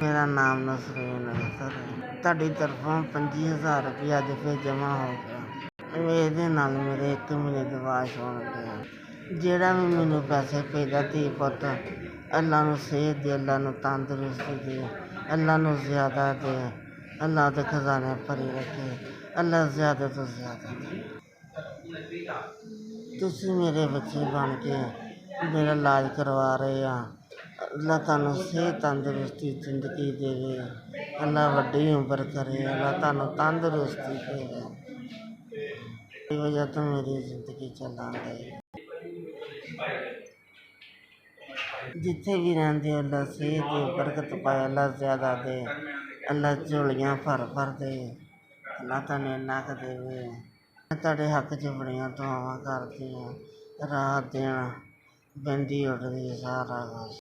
ਮੇਰਾ ਨਾਮ ਨਸਰੀਨ ਹੈ ਸਰ। ਤੁਹਾਡੀ ਤਰਫੋਂ 25,000 ਰੁਪਇਆ ਅੱਜ ਫਿਰ ਜਮ੍ਹਾਂ ਹੋ ਗਿਆ। ਇਹਦੇ ਨਾਲ ਮੇਰੇ 1 ਮਹੀਨੇ ਦੇ ਵਾਸ਼ ਹੋਣਗੇ। ਜਿਹੜਾ ਵੀ ਮੈਨੂੰ ਪੈਸੇ ਭੇਜਦਾ ਧੀ ਪੁੱਤ, ਅੱਲਾ ਨੂੰ ਸਿਹਤ ਦੇ, ਅੱਲਾ ਨੂੰ ਤੰਦਰੁਸਤੀ ਦੇ, ਅੱਲਾ ਨੂੰ ਜ਼ਿਆਦਾ ਦੇ, ਅੱਲਾ ਦੇ ਖਜ਼ਾਨੇ ਭਰੀ ਰੱਖੇ, ਅੱਲਾ ਜ਼ਿਆਦਾ ਤੋਂ ਜ਼ਿਆਦਾ ਦੇ। ਤੁਸੀਂ ਮੇਰੇ ਬੱਚੇ ਬਣ ਕੇ ਮੇਰਾ ਇਲਾਜ ਕਰਵਾ ਰਹੇ ਆ। ਅੱਲਾ ਤੁਹਾਨੂੰ ਸਿਹਤ ਤੰਦਰੁਸਤੀ ਜ਼ਿੰਦਗੀ ਦੇਵੇ, ਅੱਲਾ ਵੱਡੀ ਉਮਰ ਕਰੇ, ਅੱਲਾ ਤੁਹਾਨੂੰ ਤੰਦਰੁਸਤੀ ਦੇਵੇ। ਇਸ ਵਜ੍ਹਾ ਤੋਂ ਮੇਰੀ ਜ਼ਿੰਦਗੀ ਚੱਲਣ ਡਈ। ਜਿੱਥੇ ਵੀ ਰਹਿੰਦੇ ਅੱਲਾ ਸਿਹਤ ਦੇ ਬਰਕਤ ਪਾਏ, ਅੱਲਾ ਜ਼ਿਆਦਾ ਦੇ, ਅੱਲਾ ਝੋਲੀਆਂ ਭਰ ਭਰ ਦੇ, ਅੱਲਾ ਤੁਹਾਨੂੰ ਇੰਨਾ ਕੁ ਦੇਵੇ। ਮੈਂ ਤੁਹਾਡੇ ਹੱਕ 'ਚ ਬੜੀਆਂ ਦੁਆਵਾਂ ਕਰਦੀ ਹਾਂ। ਰਾਤ ਦਿਨ ਬਹਿੰਦੀ ਉੱਠਦੀ ਸਾਰਾ ਕੁਛ।